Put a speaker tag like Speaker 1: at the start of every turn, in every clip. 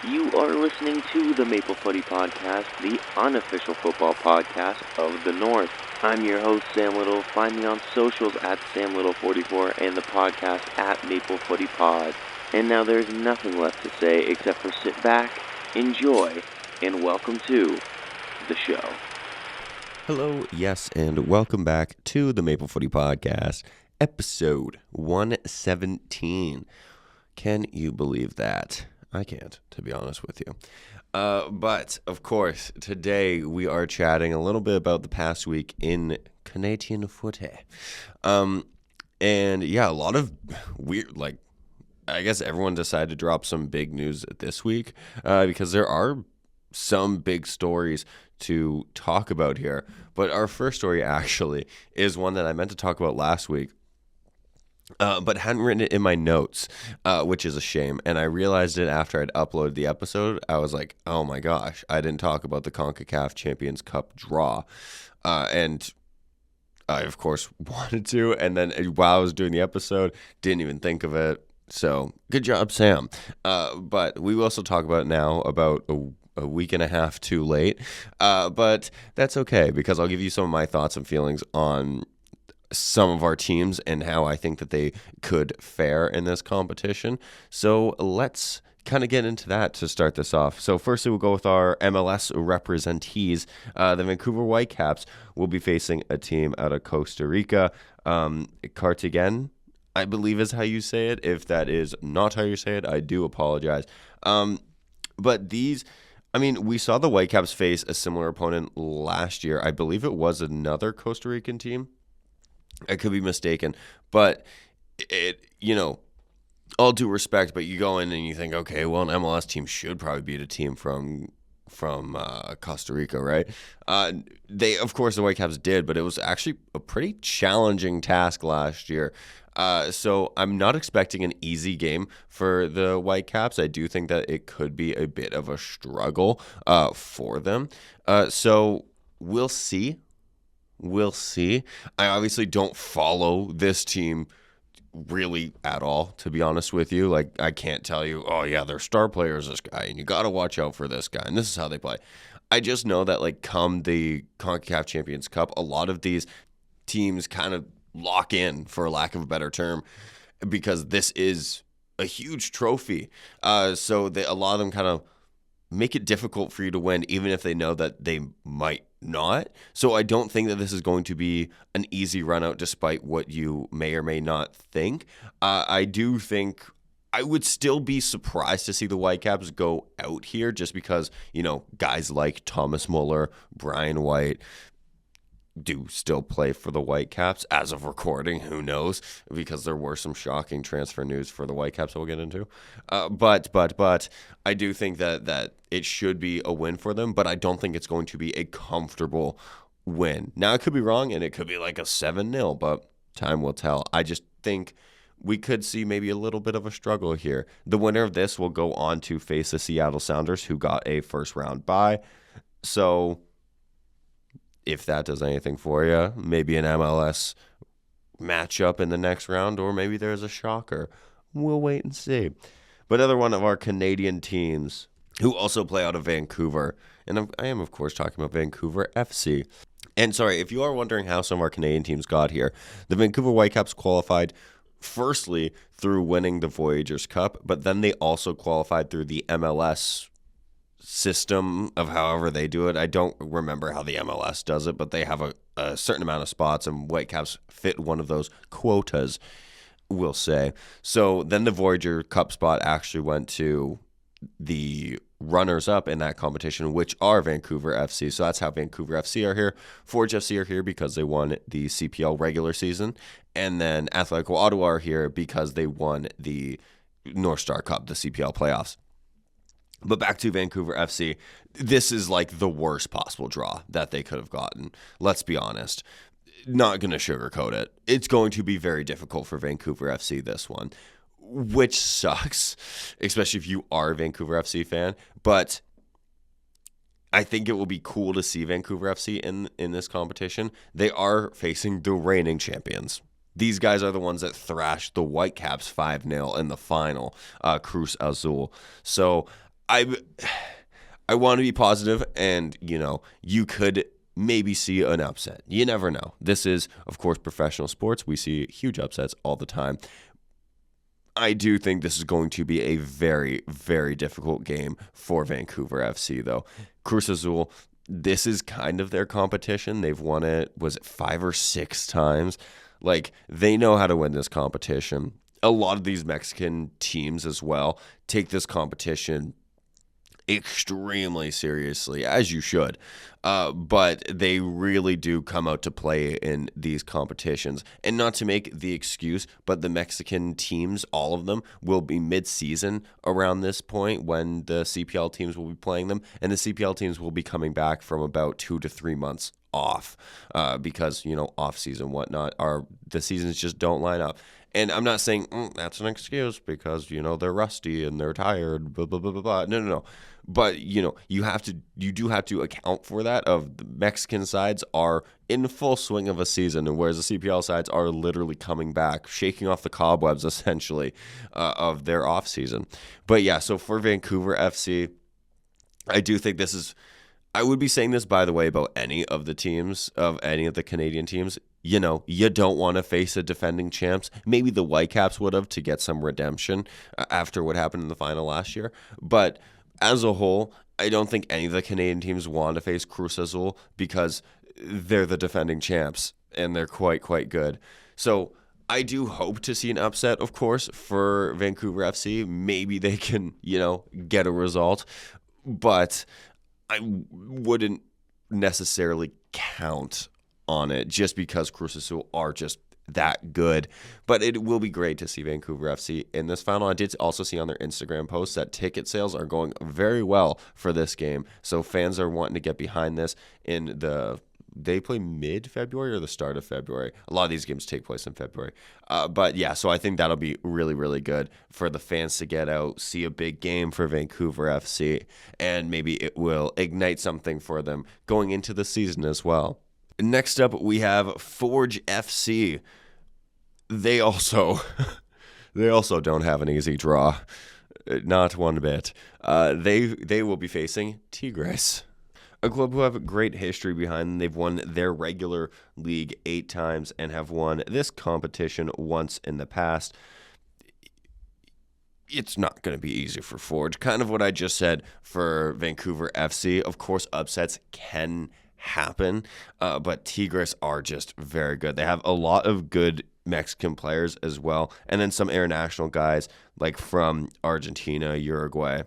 Speaker 1: You are listening to the Maple Footy Podcast, the unofficial football podcast of the North. I'm your host, Sam Little. Find me on socials at SamLittle44 and the podcast at Maple Footy Pod. And now there's nothing left to say except for sit back, enjoy, and welcome to the show.
Speaker 2: Hello, yes, and welcome back to the Maple Footy Podcast, episode 117. Can you believe that? I can't, to be honest with you. But, of course, today we are chatting a little bit about the past week in Canadian footy. And, yeah, a lot of weird, I guess everyone decided to drop some big news this week because there are some big stories to talk about here. But our first story, actually, is one that I meant to talk about last week. But hadn't written it in my notes, which is a shame. And I realized it after I'd uploaded the episode. I was like, oh my gosh, I didn't talk about the CONCACAF Champions Cup draw. And I, of course, wanted to. And then while I was doing the episode, didn't even think of it. So good job, Sam. But we will also talk about it now about a week and a half too late. But that's okay because I'll give you some of my thoughts and feelings on some of our teams and how I think that they could fare in this competition. So let's kind of get into that to start this off. So firstly, we'll go with our MLS representees. The Vancouver Whitecaps will be facing a team out of Costa Rica. Cartagena, I believe is how you say it. If that is not how you say it, I do apologize. But these... we saw the Whitecaps face a similar opponent last year. I believe it was another Costa Rican team. I could be mistaken, but all due respect, but you go in and you think, okay, well, an MLS team should probably beat a team from Costa Rica, right? They, of course, the Whitecaps did, but it was actually a pretty challenging task last year. So I'm not expecting an easy game for the Whitecaps. I do think that it could be a bit of a struggle for them. So we'll see. We'll see. I obviously don't follow this team really at all, to be honest with you. Like, I can't tell you, oh, yeah, their star player is this guy, and you got to watch out for this guy, and this is how they play. I just know that, come the CONCACAF Champions Cup, a lot of these teams kind of lock in, for lack of a better term, because this is a huge trophy. So a lot of them kind of make it difficult for you to win, even if they know that they might not. So I don't think that this is going to be an easy run out, despite what you may or may not think. I do think I would still be surprised to see the Whitecaps go out here just because, guys like Thomas Muller, Brian White do still play for the Whitecaps as of recording. Who knows? Because there were some shocking transfer news for the Whitecaps that we'll get into. But I do think that it should be a win for them, but I don't think it's going to be a comfortable win. Now, I could be wrong, and it could be like a 7-0, but time will tell. I just think we could see maybe a little bit of a struggle here. The winner of this will go on to face the Seattle Sounders, who got a first-round bye. So if that does anything for you, maybe an MLS matchup in the next round, or maybe there's a shocker. We'll wait and see. But another one of our Canadian teams who also play out of Vancouver, and I am, of course, talking about Vancouver FC. And sorry, if you are wondering how some of our Canadian teams got here, the Vancouver Whitecaps qualified firstly through winning the Voyageurs Cup, but then they also qualified through the MLS system of however they do it. I don't remember how the MLS does it, but they have a certain amount of spots, and Whitecaps fit one of those quotas, we'll say. So then the Voyager Cup spot actually went to the runners-up in that competition, which are Vancouver FC. So that's how Vancouver FC are here. Forge FC are here because they won the CPL regular season, and then Atletico Ottawa are here because they won the North Star Cup, the CPL playoffs. But back to Vancouver FC, this is like the worst possible draw that they could have gotten. Let's be honest. Not going to sugarcoat it. It's going to be very difficult for Vancouver FC this one, which sucks, especially if you are a Vancouver FC fan. But I think it will be cool to see Vancouver FC in this competition. They are facing the reigning champions. These guys are the ones that thrashed the Whitecaps 5-0 in the final, Cruz Azul. So I want to be positive, and you could maybe see an upset. You never know. This is, of course, professional sports. We see huge upsets all the time. I do think this is going to be a very, very difficult game for Vancouver FC, though. Cruz Azul, this is kind of their competition. They've won it, was it 5 or 6 times? Like, they know how to win this competition. A lot of these Mexican teams as well take this competition extremely seriously, as you should. But they really do come out to play in these competitions. And not to make the excuse, but the Mexican teams, all of them, will be mid-season around this point when the CPL teams will be playing them. And the CPL teams will be coming back from about 2 to 3 months off because, off-season, whatnot, the seasons just don't line up. And I'm not saying that's an excuse because, they're rusty and they're tired, blah, blah, blah, blah, blah. No. But, you do have to account for that. Of the Mexican sides are in full swing of a season, and whereas the CPL sides are literally coming back, shaking off the cobwebs, essentially, of their off season. But yeah, so for Vancouver FC, I do think this is, I would be saying this, by the way, about any of the teams, of any of the Canadian teams. You don't want to face a defending champs. Maybe the Whitecaps would have to get some redemption after what happened in the final last year. But as a whole, I don't think any of the Canadian teams want to face Cruz Azul because they're the defending champs and they're quite good. So I do hope to see an upset, of course, for Vancouver FC. Maybe they can, get a result. But I wouldn't necessarily count on it just because Cruz Azul are just that good. But it will be great to see Vancouver FC in this final. I did also see on their Instagram posts that ticket sales are going very well for this game. So fans are wanting to get behind this they play mid-February or the start of February. A lot of these games take place in February. But yeah, so I think that'll be really, really good for the fans to get out, see a big game for Vancouver FC, and maybe it will ignite something for them going into the season as well. Next up, we have Forge FC. They also don't have an easy draw, not one bit. They will be facing Tigres, a club who have a great history behind them. They've won their regular league 8 times and have won this competition once in the past. It's not going to be easy for Forge. Kind of what I just said for Vancouver FC. Of course, upsets can happen, but Tigres are just very good. They have a lot of good Mexican players as well, and then some international guys like from Argentina, Uruguay.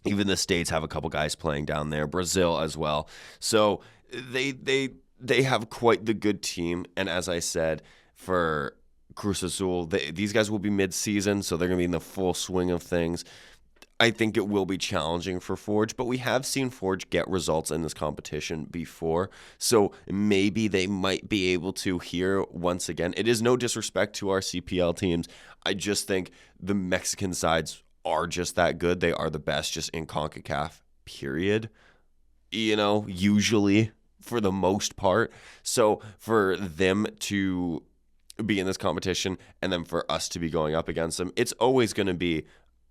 Speaker 2: Even the States have a couple guys playing down there, Brazil as well. So they have quite the good team, and as I said, for Cruz Azul, these guys will be mid-season, so they're going to be in the full swing of things. I think it will be challenging for Forge, but we have seen Forge get results in this competition before, so maybe they might be able to here once again. It is no disrespect to our CPL teams. I just think the Mexican sides are just that good. They are the best just in CONCACAF, period. Usually for the most part. So for them to be in this competition and then for us to be going up against them, it's always going to be,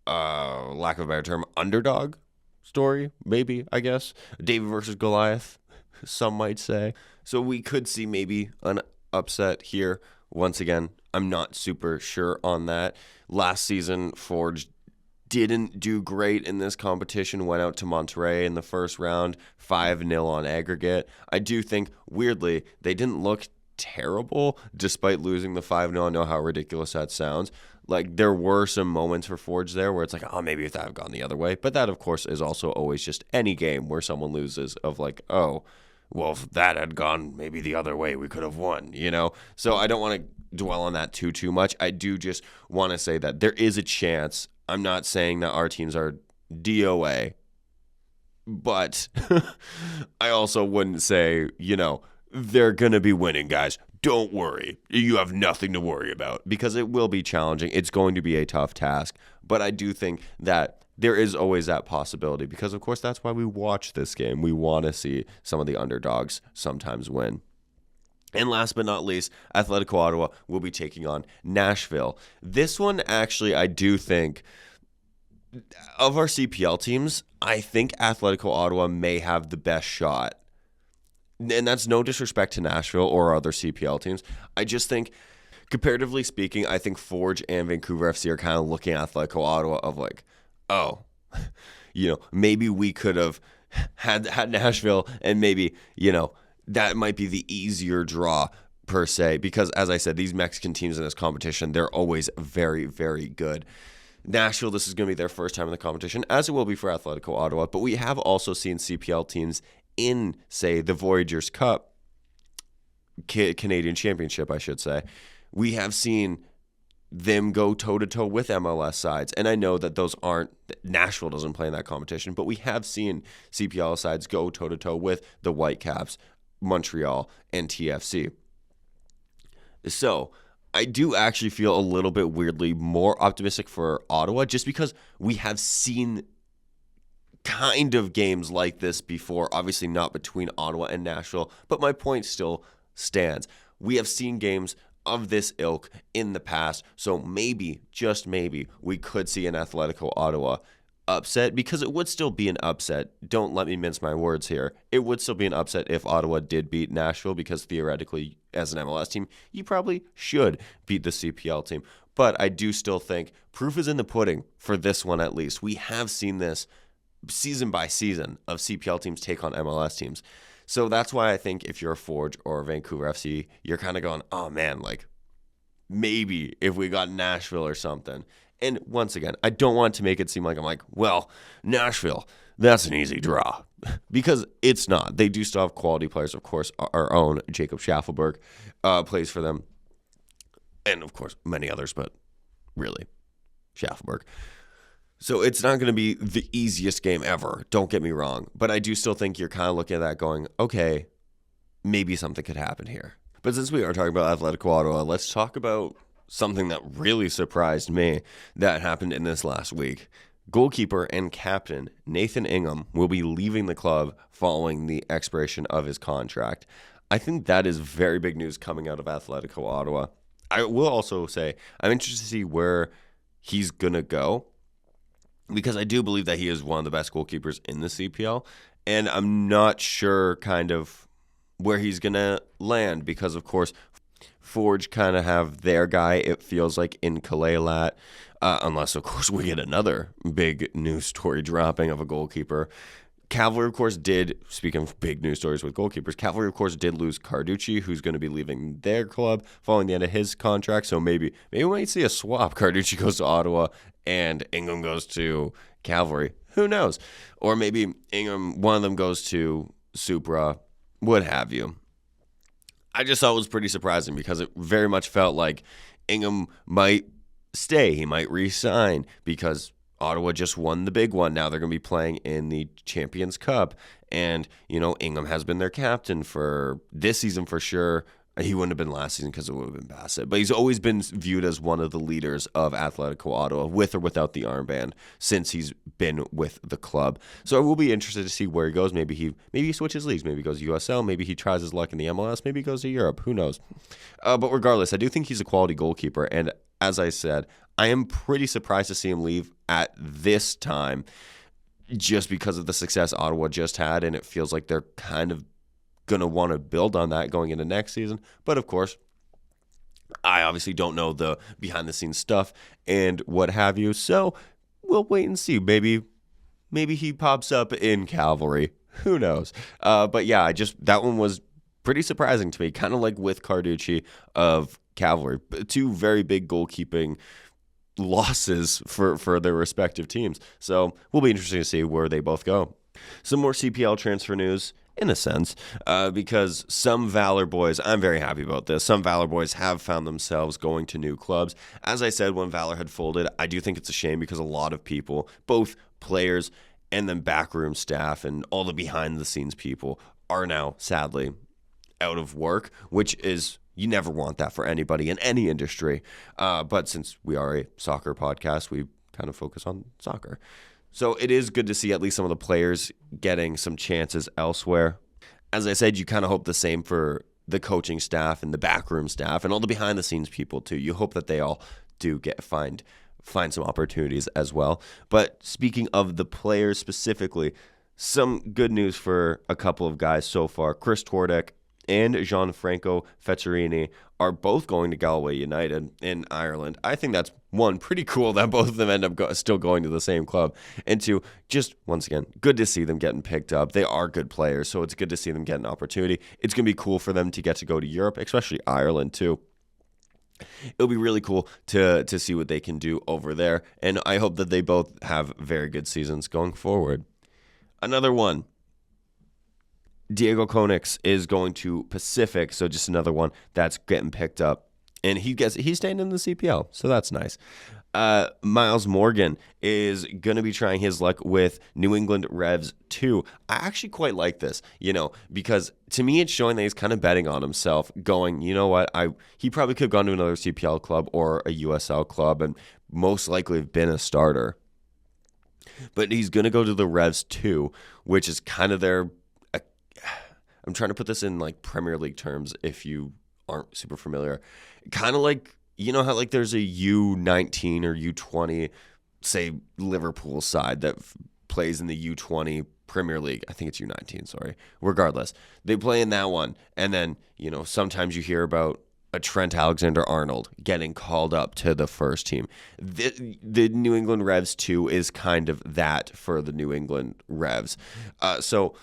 Speaker 2: lack of a better term, underdog story, maybe, I guess. David versus Goliath, some might say. So we could see maybe an upset here. Once again, I'm not super sure on that. Last season, Forge didn't do great in this competition, went out to Monterrey in the first round, 5-0 on aggregate. I do think, weirdly, they didn't look terrible despite losing the 5-0. I know how ridiculous that sounds. Like, there were some moments for Forge there where it's like, oh, maybe if that had gone the other way. But that, of course, is also always just any game where someone loses of like, oh, well, if that had gone maybe the other way, we could have won, So I don't want to dwell on that too much. I do just want to say that there is a chance. I'm not saying that our teams are DOA, but I also wouldn't say, they're going to be winning, guys. Don't worry. You have nothing to worry about, because it will be challenging. It's going to be a tough task, but I do think that there is always that possibility because, of course, that's why we watch this game. We want to see some of the underdogs sometimes win. And last but not least, Atletico Ottawa will be taking on Nashville. This one, actually, I do think of our CPL teams, I think Atletico Ottawa may have the best shot. And that's no disrespect to Nashville or other CPL teams. I just think, comparatively speaking, I think Forge and Vancouver FC are kind of looking at Atletico Ottawa of like, oh, maybe we could have had Nashville, and maybe, that might be the easier draw per se, because as I said, these Mexican teams in this competition, they're always very, very good. Nashville, this is going to be their first time in the competition, as it will be for Atletico Ottawa, but we have also seen CPL teams in, say, the Voyageurs Cup, Canadian Championship, I should say. We have seen them go toe-to-toe with MLS sides, and I know that Nashville doesn't play in that competition, but we have seen CPL sides go toe-to-toe with the Whitecaps, Montreal, and TFC. So I do actually feel a little bit weirdly more optimistic for Ottawa, just because we have seen kind of games like this before, obviously not between Ottawa and Nashville, but my point still stands. We have seen games of this ilk in the past, so maybe, just maybe, we could see an Atletico Ottawa upset, because it would still be an upset. Don't let me mince my words here. It would still be an upset if Ottawa did beat Nashville, because theoretically, as an MLS team, you probably should beat the CPL team. But I do still think proof is in the pudding for this one at least. We have seen this season by season of CPL teams take on MLS teams. So that's why I think if you're a Forge or a Vancouver FC, you're kind of going, oh man, like maybe if we got Nashville or something. And once again, I don't want to make it seem like I'm like, well, Nashville, that's an easy draw. Because it's not. They do still have quality players. Of course, our own Jacob Schaffelberg plays for them. And of course, many others, but really, Schaffelberg. So it's not going to be the easiest game ever, don't get me wrong. But I do still think you're kind of looking at that going, okay, maybe something could happen here. But since we are talking about Atletico Ottawa, let's talk about something that really surprised me that happened in this last week. Goalkeeper and captain Nathan Ingham will be leaving the club following the expiration of his contract. I think that is very big news coming out of Atletico Ottawa. I will also say I'm interested to see where he's going to go, because I do believe that he is one of the best goalkeepers in the CPL, and I'm not sure kind of where he's going to land, because, of course, Forge kind of have their guy, it feels like, in Kalelat, unless, of course, we get another big news story dropping of a goalkeeper. Cavalry, of course, speaking of big news stories with goalkeepers, Cavalry, of course, did lose Carducci, who's going to be leaving their club following the end of his contract. So maybe we might see a swap. Carducci goes to Ottawa and Ingham goes to Cavalry. Who knows? Or maybe Ingham, one of them goes to Supra, what have you. I just thought it was pretty surprising, because it very much felt like Ingham might stay. He might re-sign, because Ottawa just won the big one. Now they're going to be playing in the Champions Cup. And, Ingham has been their captain for this season for sure. He wouldn't have been last season because it would have been Bassett. But he's always been viewed as one of the leaders of Atletico Ottawa, with or without the armband, since he's been with the club. So I will be interested to see where he goes. Maybe he switches leagues. Maybe he goes USL. Maybe he tries his luck in the MLS. Maybe he goes to Europe. Who knows? But regardless, I do think he's a quality goalkeeper. And as I said, I am pretty surprised to see him leave at this time, just because of the success Ottawa just had. And it feels like they're kind of going to want to build on that going into next season. But of course, I obviously don't know the behind the scenes stuff and what have you. So we'll wait and see. Maybe he pops up in Cavalry. Who knows? But yeah, that one was pretty surprising to me. Kind of like with Carducci of Cavalry. Two very big goalkeeping losses for their respective teams. So we'll be interested to see where they both go. Some more CPL transfer news, in a sense, because some Valor boys, I'm very happy about this, some Valor boys have found themselves going to new clubs. As I said, when Valor had folded, I do think it's a shame, because a lot of people, both players and then backroom staff and all the behind-the-scenes people, are now, sadly, out of work, which is, you never want that for anybody in any industry. But since we are a soccer podcast, we kind of focus on soccer. So it is good to see at least some of the players getting some chances elsewhere. As I said, you kind of hope the same for the coaching staff and the backroom staff and all the behind-the-scenes people too. You hope that they all do find find some opportunities as well. But speaking of the players specifically, some good news for a couple of guys so far. Chris Twardek and Gianfranco Fetturini are both going to Galway United in Ireland. I think that's, one, pretty cool that both of them end up still going to the same club. And two, just, once again, good to see them getting picked up. They are good players, so it's good to see them get an opportunity. It's going to be cool for them to get to go to Europe, especially Ireland too. It'll be really cool to see what they can do over there, and I hope that they both have very good seasons going forward. Another one, Diego Konix is going to Pacific, so just another one that's getting picked up. And he's staying in the CPL, so that's nice. Miles Morgan is going to be trying his luck with New England Revs 2. I actually quite like this, because to me it's showing that he's kind of betting on himself, going, you know what, he probably could have gone to another CPL club or a USL club and most likely have been a starter. But he's going to go to the Revs 2, which is kind of their... I'm trying to put this in like Premier League terms if you aren't super familiar. Kind of like, how like there's a U19 or U20, say Liverpool side that plays in the U20 Premier League. I think it's U19, sorry. Regardless, they play in that one. And then, sometimes you hear about a Trent Alexander-Arnold getting called up to the first team. The New England Revs 2 is kind of that for the New England Revs. So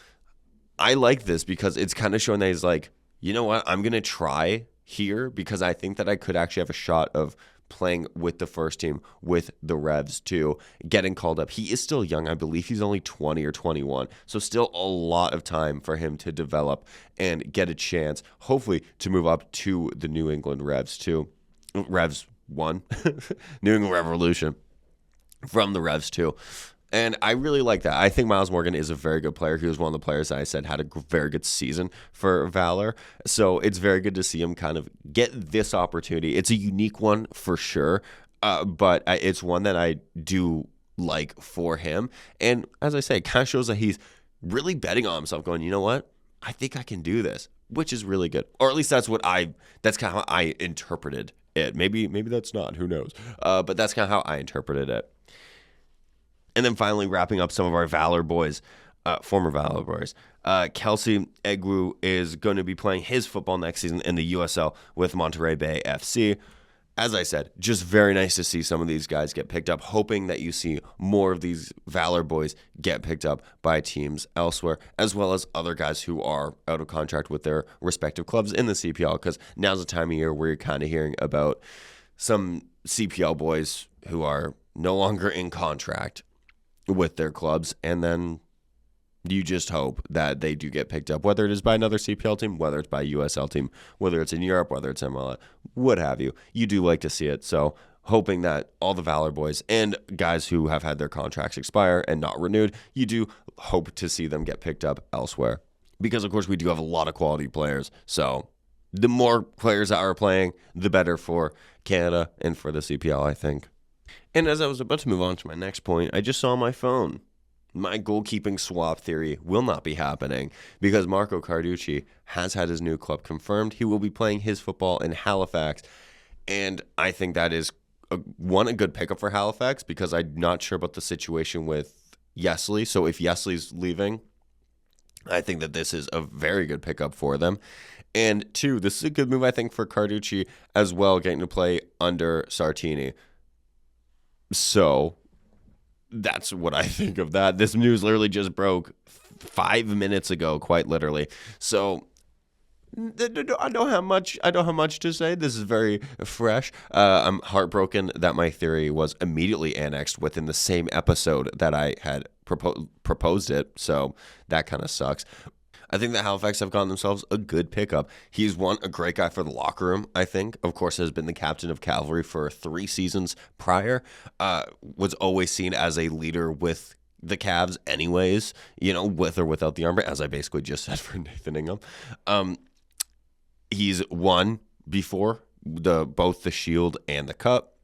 Speaker 2: I like this because it's kind of showing that he's like, you know what, I'm going to try here because I think that I could actually have a shot of playing with the first team with the Revs too, getting called up. He is still young. I believe he's only 20 or 21. So still a lot of time for him to develop and get a chance, hopefully, to move up to the New England Revs too. Revs 1, New England Revolution from the Revs 2. And I really like that. I think Miles Morgan is a very good player. He was one of the players that I said had a very good season for Valor. So it's very good to see him kind of get this opportunity. It's a unique one for sure, but it's one that I do like for him. And as I say, it kind of shows that he's really betting on himself, going, you know what? I think I can do this, which is really good. Or at least that's kind of how I interpreted it. Maybe that's not. Who knows? But that's kind of how I interpreted it. And then finally, wrapping up some of our Valor boys, former Valor boys. Kelsey Egwu is going to be playing his football next season in the USL with Monterey Bay FC. As I said, just very nice to see some of these guys get picked up, hoping that you see more of these Valor boys get picked up by teams elsewhere, as well as other guys who are out of contract with their respective clubs in the CPL, because now's the time of year where you're kind of hearing about some CPL boys who are no longer in contract with their clubs, and then you just hope that they do get picked up, whether it is by another CPL team, whether it's by a USL team, whether it's in Europe, whether it's MLS, what have you. You do like to see it, so hoping that all the Valor boys and guys who have had their contracts expire and not renewed, you do hope to see them get picked up elsewhere. Because, of course, we do have a lot of quality players, so the more players that are playing, the better for Canada and for the CPL, I think. And as I was about to move on to my next point, I just saw on my phone, my goalkeeping swap theory will not be happening because Marco Carducci has had his new club confirmed. He will be playing his football in Halifax, and I think that is, a good pickup for Halifax because I'm not sure about the situation with Yesley. So if Yesley's leaving, I think that this is a very good pickup for them. And two, this is a good move, I think, for Carducci as well, getting to play under Sartini. So that's what I think of that. This news literally just broke 5 minutes ago, quite literally. So I don't have much to say. This is very fresh. I'm heartbroken that my theory was immediately annexed within the same episode that I had proposed it. So that kind of sucks. I think that Halifax have gotten themselves a good pickup. He's a great guy for the locker room, I think. Of course, has been the captain of Cavalry for 3 seasons prior. Was always seen as a leader with the Cavs anyways, with or without the armband, as I basically just said for Nathan Ingham. He's won before both the Shield and the Cup.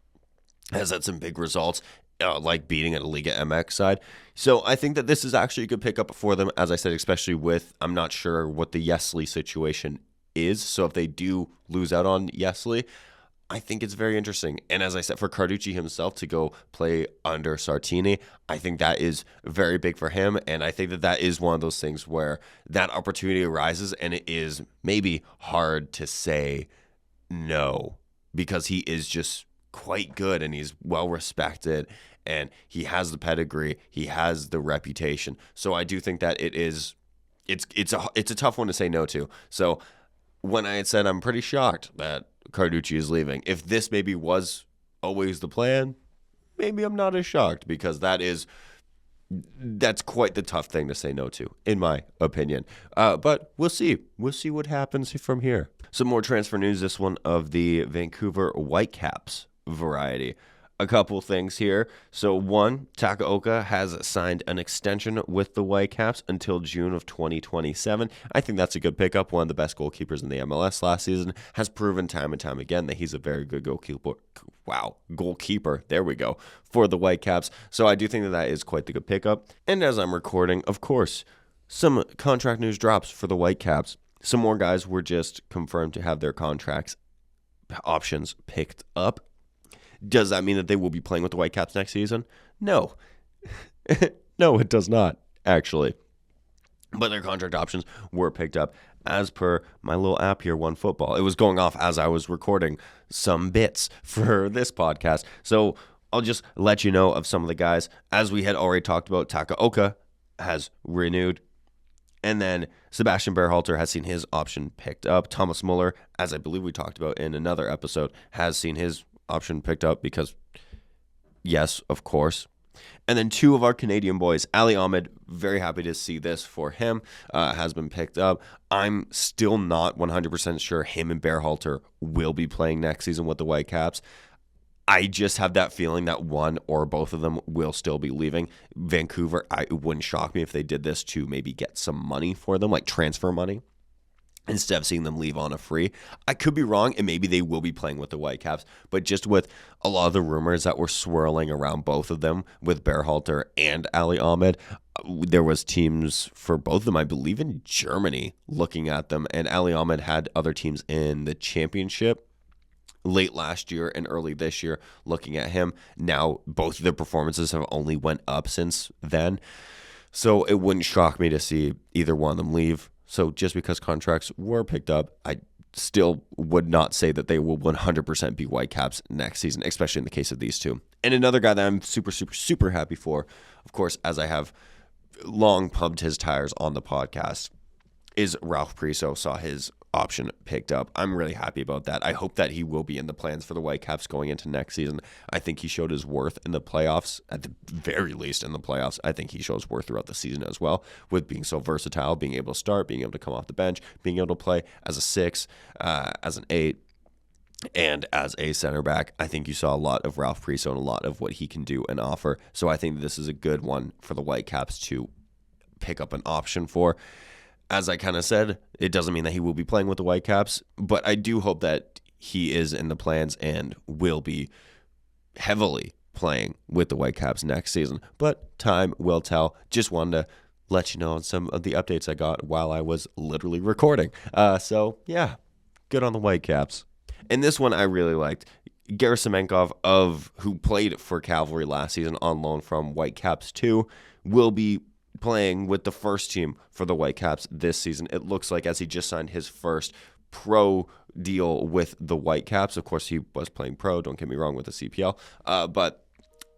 Speaker 2: Has had some big results, like beating a Liga MX side. So I think that this is actually a good pickup for them, as I said, especially with, I'm not sure what the Yesley situation is. So if they do lose out on Yesley, I think it's very interesting. And as I said, for Carducci himself to go play under Sartini, I think that is very big for him. And I think that that is one of those things where that opportunity arises and it is maybe hard to say no, because he is just quite good and he's well respected and he has the pedigree, he has the reputation. So I do think that it's a tough one to say no to. So when I had said I'm pretty shocked that Carducci is leaving, if this maybe was always the plan, maybe I'm not as shocked, because that's quite the tough thing to say no to, in my opinion. But we'll see. We'll see what happens from here. Some more transfer news, this one of the Vancouver Whitecaps variety. A couple things here. So one, Takaoka has signed an extension with the Whitecaps until June of 2027. I think that's a good pickup. One of the best goalkeepers in the MLS last season, has proven time and time again that he's a very good goalkeeper. Goalkeeper. There we go. For the Whitecaps. So I do think that is quite the good pickup. And as I'm recording, of course, some contract news drops for the Whitecaps. Some more guys were just confirmed to have their contracts options picked up. Does that mean that they will be playing with the Whitecaps next season? No. No, it does not, actually. But their contract options were picked up as per my little app here, OneFootball. It was going off as I was recording some bits for this podcast. So I'll just let you know of some of the guys. As we had already talked about, Takaoka has renewed. And then Sebastian Berhalter has seen his option picked up. Thomas Muller, as I believe we talked about in another episode, has seen his option picked up because, yes, of course. And then two of our Canadian boys, Ali Ahmed, very happy to see this for him, has been picked up. I'm still not 100% sure him and Berhalter will be playing next season with the Whitecaps. I just have that feeling that one or both of them will still be leaving Vancouver. It wouldn't shock me if they did this to maybe get some money for them, like transfer money, instead of seeing them leave on a free. I could be wrong, and maybe they will be playing with the Whitecaps, but just with a lot of the rumors that were swirling around both of them with Berhalter and Ali Ahmed, there was teams for both of them, I believe in Germany, looking at them, and Ali Ahmed had other teams in the championship late last year and early this year looking at him. Now, both of their performances have only went up since then, so it wouldn't shock me to see either one of them leave. So just because contracts were picked up, I still would not say that they will 100% be Whitecaps next season, especially in the case of these two. And another guy that I'm super, super, super happy for, of course, as I have long pumped his tires on the podcast, is Ralph Priso. Saw his option picked up. I'm really happy about that. I hope that he will be in the plans for the Whitecaps going into next season. I think he showed his worth in the playoffs, at the very least in the playoffs. I think he shows worth throughout the season as well, with being so versatile, being able to start, being able to come off the bench, being able to play as a 6, as an 8, and as a center back. I think you saw a lot of Ralph Priso and a lot of what he can do and offer. So I think this is a good one for the Whitecaps to pick up an option for. As I kind of said, it doesn't mean that he will be playing with the Whitecaps, but I do hope that he is in the plans and will be heavily playing with the Whitecaps next season. But time will tell. Just wanted to let you know on some of the updates I got while I was literally recording. So, yeah, good on the Whitecaps. And this one I really liked. Gerasimenkov, who played for Cavalry last season on loan from Whitecaps 2, will be playing with the first team for the Whitecaps this season. It looks like, as he just signed his first pro deal with the Whitecaps. Of course, he was playing pro, don't get me wrong, with the CPL. But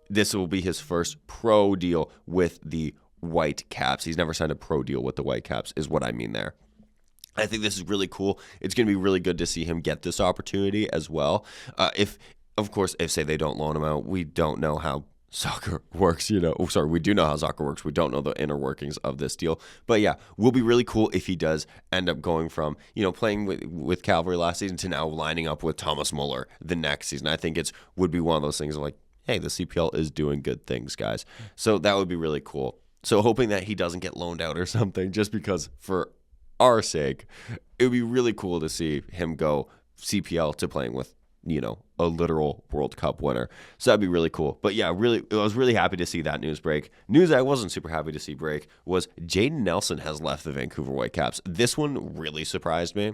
Speaker 2: this will be his first pro deal with the Whitecaps. He's never signed a pro deal with the Whitecaps, is what I mean there. I think this is really cool. It's going to be really good to see him get this opportunity as well. If say they don't loan him out, we don't know how soccer works, we do know how soccer works. We don't know the inner workings of this deal. But yeah, will be really cool if he does end up going from, playing with Cavalry last season to now lining up with Thomas Muller the next season. I think would be one of those things of like, hey, the CPL is doing good things, guys. So that would be really cool. So hoping that he doesn't get loaned out or something, just because for our sake, it would be really cool to see him go CPL to playing with, a literal World Cup winner. So that'd be really cool. But yeah, I was really happy to see that news break. News I wasn't super happy to see break was Jaden Nelson has left the Vancouver Whitecaps. This one really surprised me,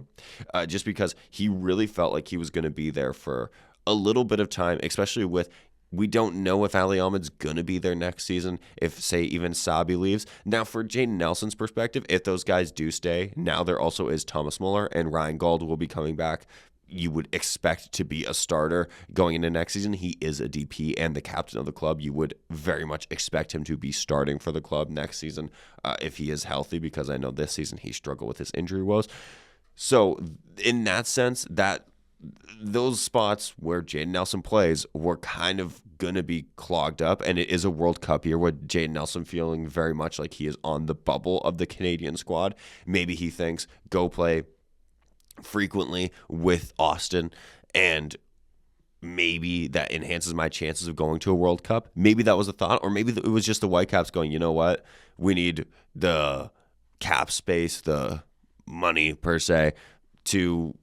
Speaker 2: just because he really felt like he was going to be there for a little bit of time, especially with we don't know if Ali Ahmed's going to be there next season, if, say, even Sabi leaves. Now, for Jaden Nelson's perspective, if those guys do stay, now there also is Thomas Muller, and Ryan Gauld will be coming back. You would expect to be a starter going into next season. He is a DP and the captain of the club. You would very much expect him to be starting for the club next season if he is healthy, because I know this season he struggled with his injury woes. So in that sense, that those spots where Jaden Nelson plays were kind of going to be clogged up, and it is a World Cup year with Jaden Nelson feeling very much like he is on the bubble of the Canadian squad. Maybe he thinks go play frequently with Austin, and maybe that enhances my chances of going to a World Cup. Maybe that was a thought, or maybe it was just the Whitecaps going, you know what, we need the cap space, the money per se, to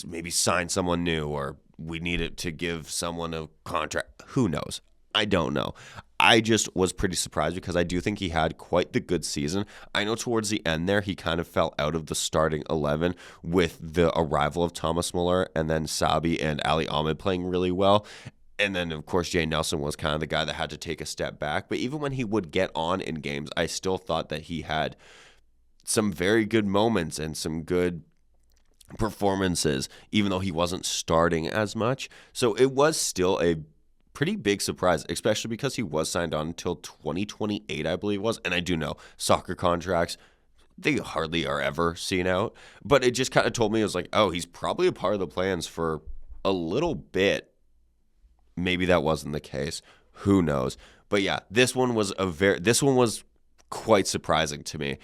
Speaker 2: maybe sign someone new, or we need it to give someone a contract. Who knows? I don't know. I just was pretty surprised because I do think he had quite the good season. I know towards the end there, he kind of fell out of the starting 11 with the arrival of Thomas Muller and then Sabi and Ali Ahmed playing really well. And then, of course, Jay Nelson was kind of the guy that had to take a step back. But even when he would get on in games, I still thought that he had some very good moments and some good performances, even though he wasn't starting as much. So it was still a pretty big surprise, especially because he was signed on until 2028, I believe it was. And I do know soccer contracts, they hardly are ever seen out. But it just kind of told me, it was like, oh, he's probably a part of the plans for a little bit. Maybe that wasn't the case. Who knows? But yeah, this one was quite surprising to me.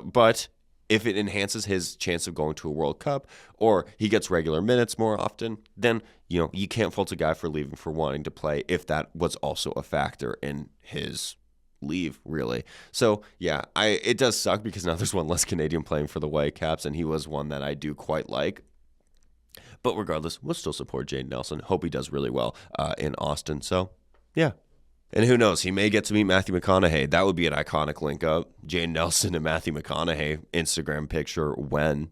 Speaker 2: But if it enhances his chance of going to a World Cup, or he gets regular minutes more often, then you can't fault a guy for leaving for wanting to play, if that was also a factor in his leave, really. So yeah, it does suck because now there's one less Canadian playing for the Whitecaps, and he was one that I do quite like. But regardless, we'll still support Jaden Nelson. Hope he does really well in Austin. So yeah. And who knows, he may get to meet Matthew McConaughey. That would be an iconic link-up. Jaden Nelson and Matthew McConaughey Instagram picture when.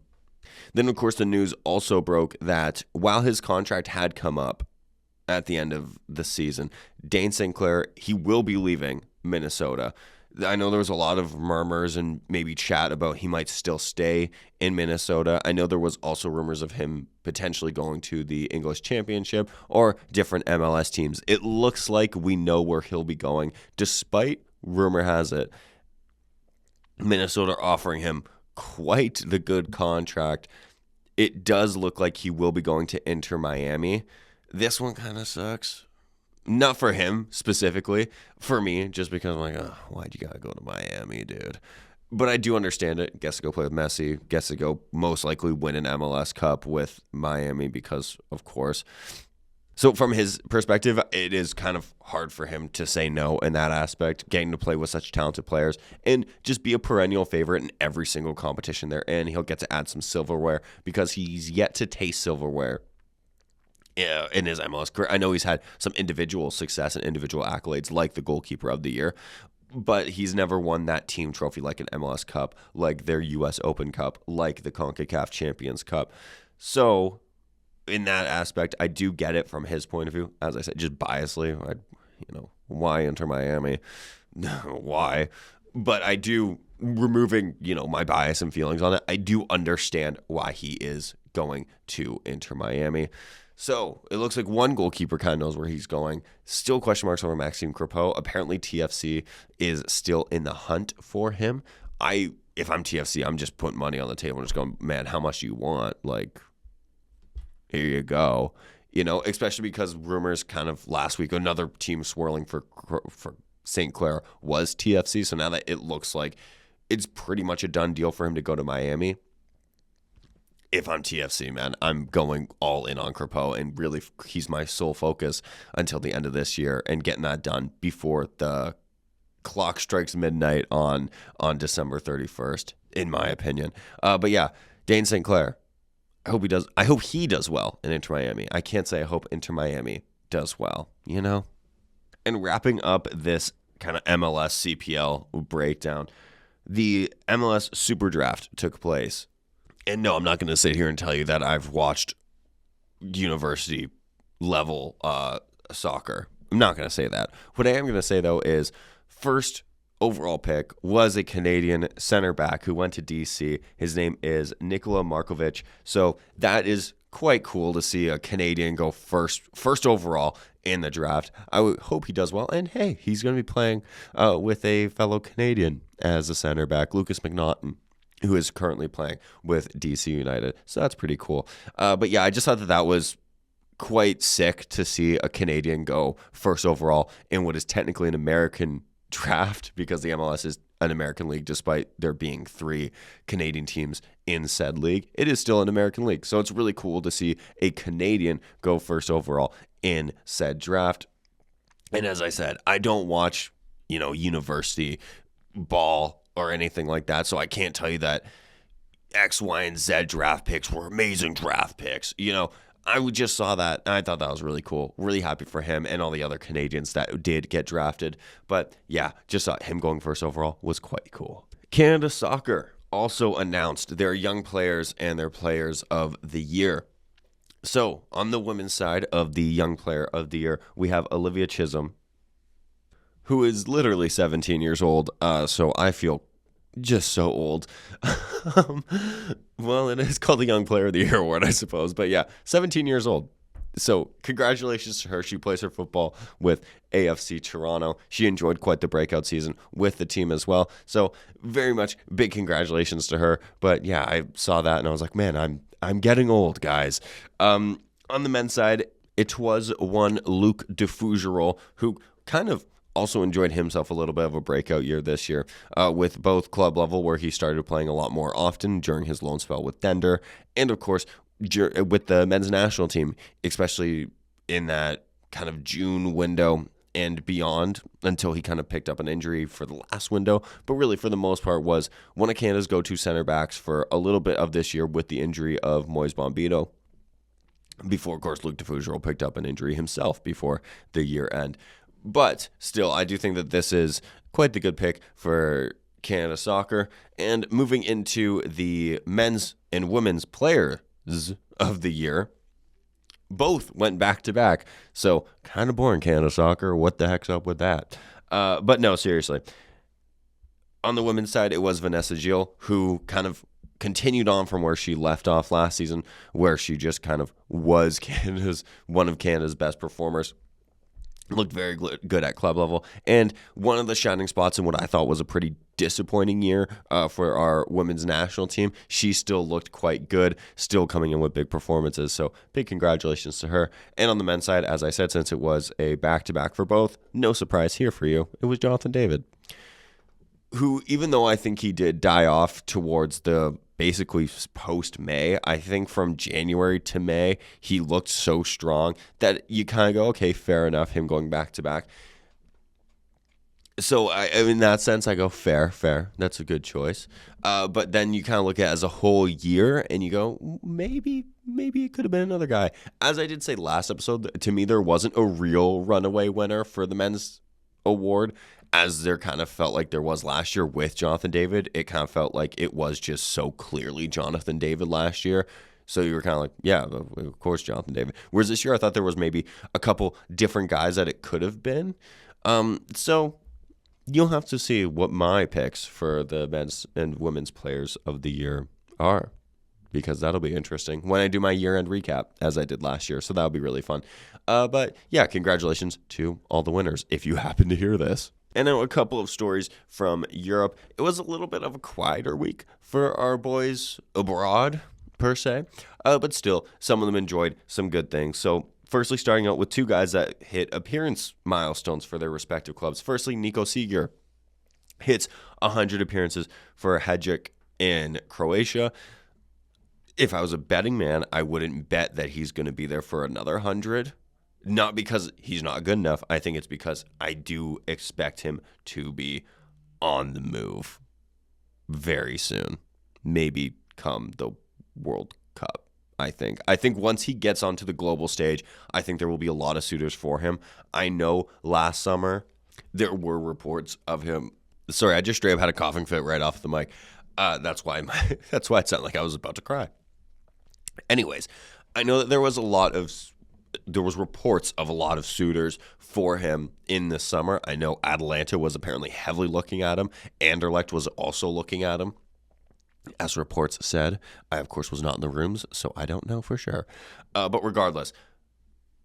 Speaker 2: Then, of course, the news also broke that while his contract had come up at the end of the season, Dane St. Clair, he will be leaving Minnesota. I know there was a lot of murmurs and maybe chat about he might still stay in Minnesota. I know there was also rumors of him potentially going to the English Championship or different MLS teams. It looks like we know where he'll be going, despite, rumor has it, Minnesota offering him quite the good contract. It does look like he will be going to Inter Miami. This one kind of sucks. Not for him specifically, for me, just because I'm like, oh, why'd you gotta go to Miami, dude? But I do understand it. Gets to go play with Messi. Gets to go most likely win an MLS Cup with Miami because, of course. So from his perspective, it is kind of hard for him to say no in that aspect, getting to play with such talented players and just be a perennial favorite in every single competition they're in. He'll get to add some silverware because he's yet to taste silverware in his MLS career. I know he's had some individual success and individual accolades like the goalkeeper of the year, but he's never won that team trophy like an MLS Cup, like their U.S. Open Cup, like the CONCACAF Champions Cup. So in that aspect, I do get it from his point of view. As I said, just biasly, why Inter Miami? Why? But I do, removing, my bias and feelings on it, I do understand why he is going to Inter Miami. So it looks like one goalkeeper kind of knows where he's going. Still question marks over Maxime Crepeau. Apparently TFC is still in the hunt for him. If I'm TFC, I'm just putting money on the table and just going, man, how much do you want? Like, here you go. Especially because rumors kind of last week, another team swirling for St. Clair was TFC. So now that it looks like it's pretty much a done deal for him to go to Miami. If I'm TFC, man, I'm going all in on Crepeau, and really he's my sole focus until the end of this year and getting that done before the clock strikes midnight on December 31st, in my opinion. But yeah, Dane St. Clair, I hope he does well in Inter Miami. I can't say I hope Inter Miami does well, And wrapping up this kind of MLS CPL breakdown, the MLS Super Draft took place. And no, I'm not going to sit here and tell you that I've watched university level soccer. I'm not going to say that. What I am going to say, though, is first overall pick was a Canadian center back who went to DC. His name is Nikola Markovic. So that is quite cool to see a Canadian go first overall in the draft. I would hope he does well. And hey, he's going to be playing with a fellow Canadian as a center back, Lucas McNaughton, who is currently playing with DC United. So that's pretty cool. But yeah, I just thought that was quite sick to see a Canadian go first overall in what is technically an American draft, because the MLS is an American league despite there being 3 Canadian teams in said league. It is still an American league. So it's really cool to see a Canadian go first overall in said draft. And as I said, I don't watch, university ball or anything like that, so I can't tell you that X, Y, and Z draft picks were amazing draft picks. I just saw that, and I thought that was really cool. Really happy for him and all the other Canadians that did get drafted. But yeah, just thought him going first overall was quite cool. Canada Soccer also announced their young players and their players of the year. So on the women's side of the young player of the year, we have Olivia Chisholm, who is literally 17 years old. So I feel just so old. Well, it is called the Young Player of the Year award, I suppose. But yeah, 17 years old. So congratulations to her. She plays her football with AFC Toronto. She enjoyed quite the breakout season with the team as well. So very much big congratulations to her. But yeah, I saw that and I was like, man, I'm getting old, guys. On the men's side, it was one Luc Defougerol, who kind of also enjoyed himself a little bit of a breakout year this year with both club level, where he started playing a lot more often during his loan spell with Dender, and of course with the men's national team, especially in that kind of June window and beyond, until he kind of picked up an injury for the last window. But really, for the most part, was one of Canada's go-to center backs for a little bit of this year with the injury of Moise Bombito, before, of course, Luc Defougerol picked up an injury himself before the year end. But still, I do think that this is quite the good pick for Canada Soccer. And moving into the men's and women's players of the year, both went back-to-back. So kind of boring, Canada Soccer. What the heck's up with that? But no, seriously. On the women's side, it was Vanessa Gilles, who kind of continued on from where she left off last season, where she just kind of was one of Canada's best performers. Looked very good at club level, and one of the shining spots in what I thought was a pretty disappointing year for our women's national team. She still looked quite good, still coming in with big performances, so big congratulations to her. And on the men's side, as I said, since it was a back-to-back for both, no surprise here for you, it was Jonathan David, who, even though I think he did die off towards the basically post-May, I think from January to May, he looked so strong that you kind of go, okay, fair enough, him going back-to-back. So in that sense, I go, fair, that's a good choice. But then you kind of look at it as a whole year, and you go, maybe it could have been another guy. As I did say last episode, to me, there wasn't a real runaway winner for the men's award, as there kind of felt like there was last year with Jonathan David. It kind of felt like it was just so clearly Jonathan David last year. So you were kind of like, yeah, of course, Jonathan David. Whereas this year, I thought there was maybe a couple different guys that it could have been. So you'll have to see what my picks for the men's and women's players of the year are, because that'll be interesting when I do my year-end recap, as I did last year. So that'll be really fun. But yeah, congratulations to all the winners, if you happen to hear this. And now a couple of stories from Europe. It was a little bit of a quieter week for our boys abroad, per se. But still, some of them enjoyed some good things. So firstly, starting out with 2 guys that hit appearance milestones for their respective clubs. Firstly, Nico Seger hits 100 appearances for Hajduk in Croatia. If I was a betting man, I wouldn't bet that he's going to be there for another 100. Not because he's not good enough. I think it's because I do expect him to be on the move very soon. Maybe come the World Cup, I think. I think once he gets onto the global stage, I think there will be a lot of suitors for him. I know last summer there were reports of him. Sorry, I just straight up had a coughing fit right off the mic. That's why it sounded like I was about to cry. Anyways, I know that there was a lot of there was reports of a lot of suitors for him in the summer. I know Atalanta was apparently heavily looking at him. Anderlecht was also looking at him, as reports said. I, of course, was not in the rooms, so I don't know for sure. But regardless,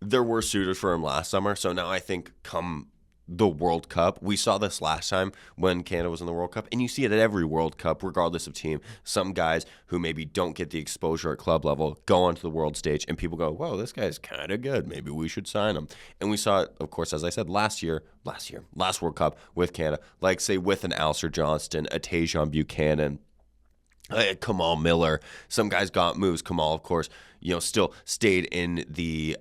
Speaker 2: there were suitors for him last summer. So now I think come the World Cup, we saw this last time when Canada was in the World Cup, and you see it at every World Cup, regardless of team. Some guys who maybe don't get the exposure at club level go onto the world stage, and people go, whoa, this guy's kind of good. Maybe we should sign him. And we saw it, of course, as I said, last World Cup with Canada, like, say, with an Alistair Johnston, a Tajon Buchanan, Kamal Miller. Some guys got moves. Kamal, of course, still stayed in the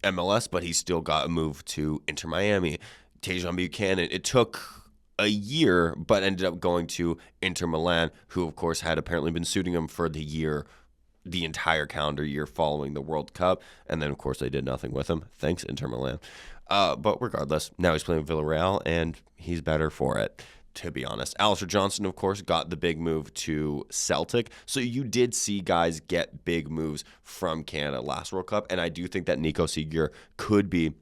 Speaker 2: MLS, but he still got a move to Inter Miami. Tajon Buchanan, it took a year, but ended up going to Inter Milan, who, of course, had apparently been suiting him for the entire calendar year following the World Cup. And then, of course, they did nothing with him. Thanks, Inter Milan. But regardless, now he's playing Villarreal, and he's better for it, to be honest. Alistair Johnston, of course, got the big move to Celtic. So you did see guys get big moves from Canada last World Cup, and I do think that Nico Segier could be,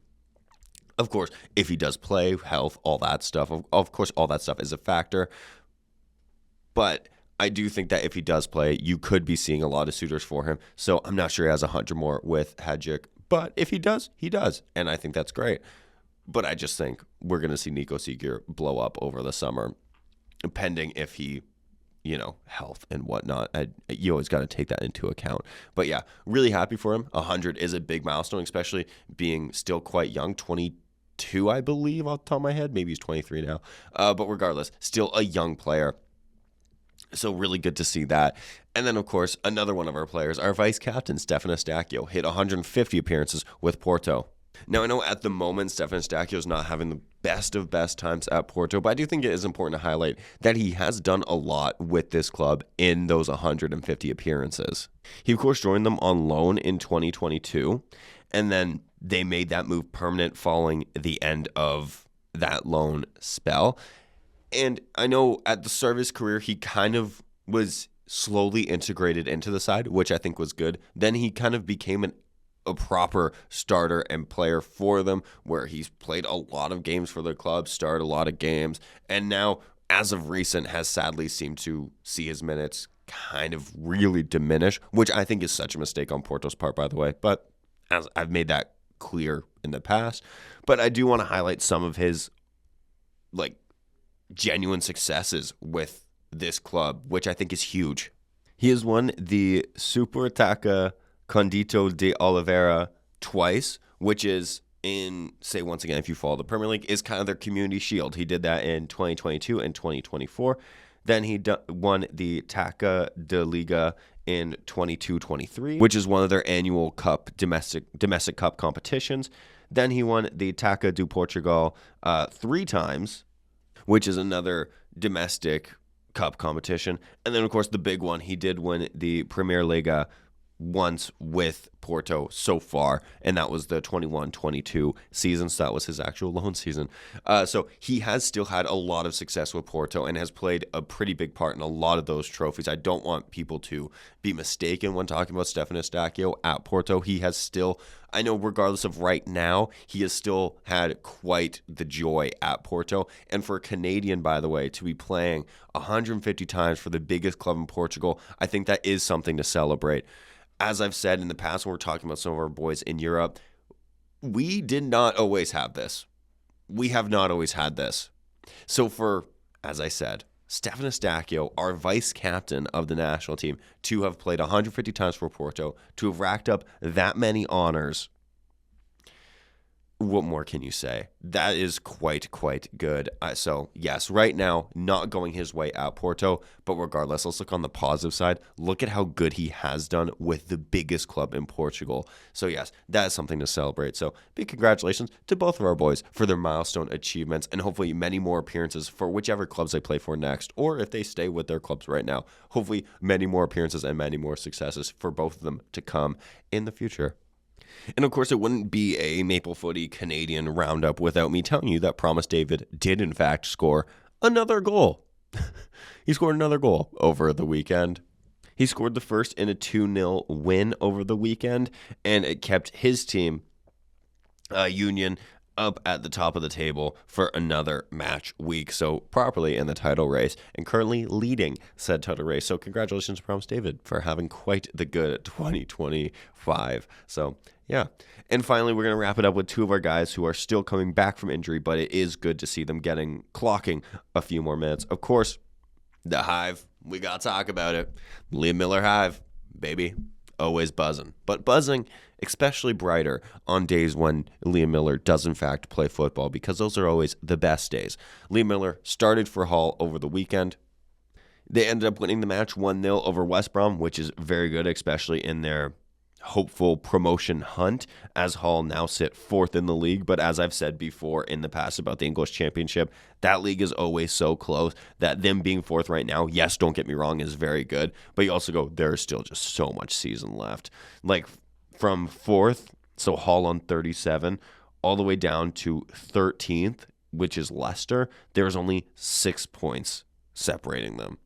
Speaker 2: of course, if he does play, health, all that stuff. Of course, all that stuff is a factor. But I do think that if he does play, you could be seeing a lot of suitors for him. So I'm not sure he has 100 more with Hadjic. But if he does, he does. And I think that's great. But I just think we're going to see Nico Segier blow up over the summer, pending if he, health and whatnot. You always got to take that into account. But yeah, really happy for him. 100 is a big milestone, especially being still quite young, 22, I believe, off the top of my head. Maybe he's 23 now. But regardless, still a young player. So really good to see that. And then, of course, another one of our players, our vice captain, Stefan Eustáquio, hit 150 appearances with Porto. Now, I know at the moment, Stefan Eustáquio is not having the best of best times at Porto, but I do think it is important to highlight that he has done a lot with this club in those 150 appearances. He, of course, joined them on loan in 2022, and then they made that move permanent following the end of that loan spell. And I know at the start of his career, he kind of was slowly integrated into the side, which I think was good. Then he kind of became a proper starter and player for them, where he's played a lot of games for the club, started a lot of games, and now, as of recent, has sadly seemed to see his minutes kind of really diminish, which I think is such a mistake on Porto's part, by the way. But as I've made that clear in the past, but I do want to highlight some of his genuine successes with this club, which I think is huge. He has won the Supertaça Condito de Oliveira twice, which is once again, if you follow the Premier League, is kind of their community shield. He did that in 2022 and 2024. Then he won the Taça de Liga in 22-23, which is one of their annual cup domestic cup competitions. Then he won the Taça do Portugal 3 times, which is another domestic cup competition. And then, of course, the big one, he did win the Premier Liga once with Porto so far, and that was the 21-22 season, so that was his actual loan season. So he has still had a lot of success with Porto and has played a pretty big part in a lot of those trophies. I don't want people to be mistaken when talking about Stefan Eustáquio at Porto. He has still, I know regardless of right now, he has still had quite the joy at Porto. And for a Canadian, by the way, to be playing 150 times for the biggest club in Portugal, I think that is something to celebrate. As I've said in the past when we're talking about some of our boys in Europe, we did not always have this. We have not always had this. So for, as I said, Stefan Eustáquio, our vice captain of the national team, to have played 150 times for Porto, to have racked up that many honors, what more can you say? That is quite good. So, yes, right now, not going his way at Porto, but regardless, let's look on the positive side. Look at how good he has done with the biggest club in Portugal. So, yes, that is something to celebrate. So, big congratulations to both of our boys for their milestone achievements, and hopefully many more appearances for whichever clubs they play for next, or if they stay with their clubs right now, hopefully many more appearances and many more successes for both of them to come in the future. And of course, it wouldn't be a Maple Footy Canadian roundup without me telling you that Promise David did, in fact, score another goal. He scored another goal over the weekend. He scored the first in a 2-0 win over the weekend, and it kept his team, Union, up at the top of the table for another match week. So properly in the title race and currently leading said title race. So congratulations to Promise David for having quite the good 2025. So yeah. And finally, we're going to wrap it up with two of our guys who are still coming back from injury, but it is good to see them clocking a few more minutes. Of course, the Hive, we got to talk about it. Liam Miller Hive, baby, always buzzing. But buzzing especially brighter on days when Liam Miller does in fact play football, because those are always the best days. Liam Miller started for Hull over the weekend. They ended up winning the match 1-0 over West Brom, which is very good, especially in their hopeful promotion hunt, as Hull now sit 4th in the league. But as I've said before in the past about the English Championship, that league is always so close that them being 4th right now, yes, don't get me wrong, is very good. But you also go, there's still just so much season left. Like from 4th, so Hull on 37, all the way down to 13th, which is Leicester, there's only 6 points separating them.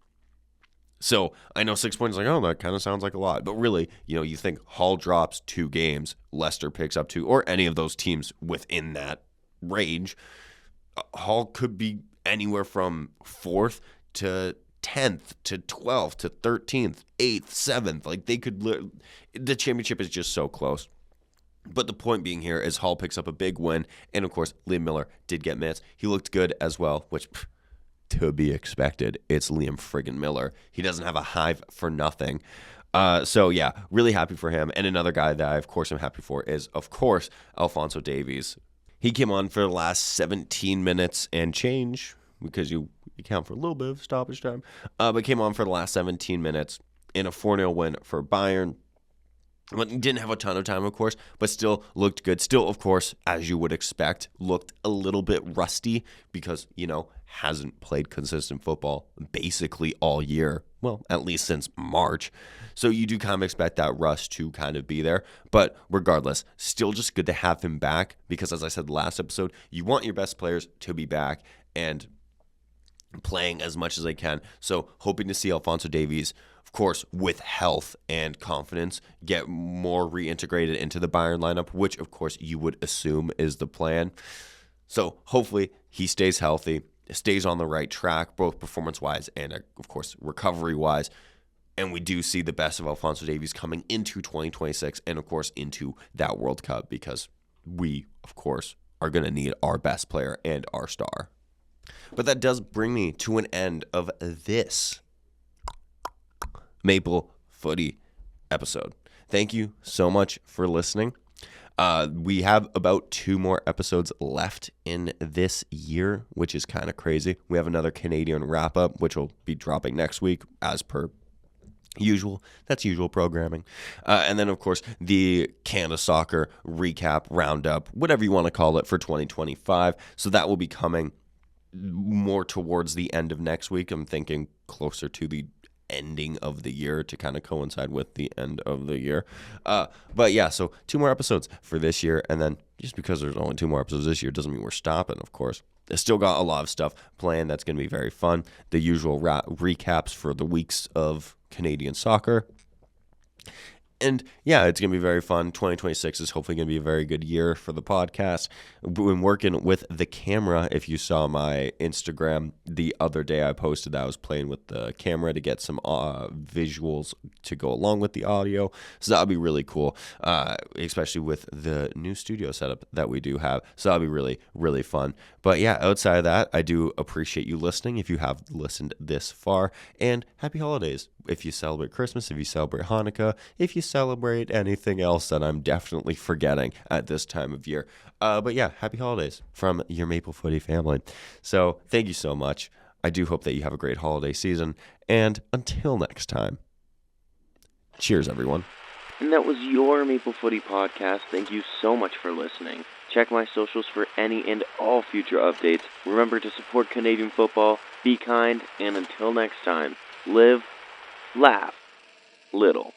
Speaker 2: So I know 6 points, like, oh, that kind of sounds like a lot. But really, you think Hull drops 2 games, Leicester picks up 2, or any of those teams within that range. Hull could be anywhere from 4th to 10th to 12th to 13th, 8th, 7th. Like they could, the championship is just so close. But the point being here is Hull picks up a big win. And of course, Liam Miller did get minutes. He looked good as well, which to be expected. It's Liam friggin' Miller. He doesn't have a Hive for nothing. So yeah, really happy for him. And another guy that I, of course, am happy for is, of course, Alphonso Davies. He came on for the last 17 minutes and change, because you count for a little bit of stoppage time, but came on for the last 17 minutes in a 4-0 win for Bayern. But didn't have a ton of time, of course, but still looked good. Still, of course, as you would expect, looked a little bit rusty because, hasn't played consistent football basically all year. Well, at least since March. So you do kind of expect that rust to kind of be there. But regardless, still just good to have him back because, as I said last episode, you want your best players to be back and playing as much as they can. So hoping to see Alphonso Davies, of course, with health and confidence, get more reintegrated into the Bayern lineup, which, of course, you would assume is the plan. So hopefully he stays healthy, stays on the right track, both performance-wise and, of course, recovery-wise. And we do see the best of Alphonso Davies coming into 2026 and, of course, into that World Cup, because we, of course, are going to need our best player and our star. But that does bring me to an end of this Maple Footy episode. Thank you so much for listening. We have about 2 more episodes left in this year, which is kind of crazy. We have another Canadian wrap-up, which will be dropping next week as per usual. That's usual programming. And then, of course, the Canada Soccer recap, roundup, whatever you want to call it, for 2025. So that will be coming more towards the end of next week. I'm thinking closer to the ending of the year to kind of coincide with the end of the year. But yeah, so 2 more episodes for this year. And then just because there's only 2 more episodes this year doesn't mean we're stopping, of course. I still got a lot of stuff planned that's going to be very fun. The usual recaps for the weeks of Canadian soccer. And yeah, it's going to be very fun. 2026 is hopefully going to be a very good year for the podcast. We've been working with the camera. If you saw my Instagram the other day, I posted that I was playing with the camera to get some visuals to go along with the audio. So that'll be really cool, especially with the new studio setup that we do have. So that'll be really, really fun. But yeah, outside of that, I do appreciate you listening if you have listened this far. And happy holidays. If you celebrate Christmas, if you celebrate Hanukkah, if you celebrate anything else that I'm definitely forgetting at this time of year. But yeah, happy holidays from your Maple Footy family. So thank you so much. I do hope that you have a great holiday season. And until next time, cheers, everyone.
Speaker 1: And that was your Maple Footy podcast. Thank you so much for listening. Check my socials for any and all future updates. Remember to support Canadian football, be kind, and until next time, live, laugh, little.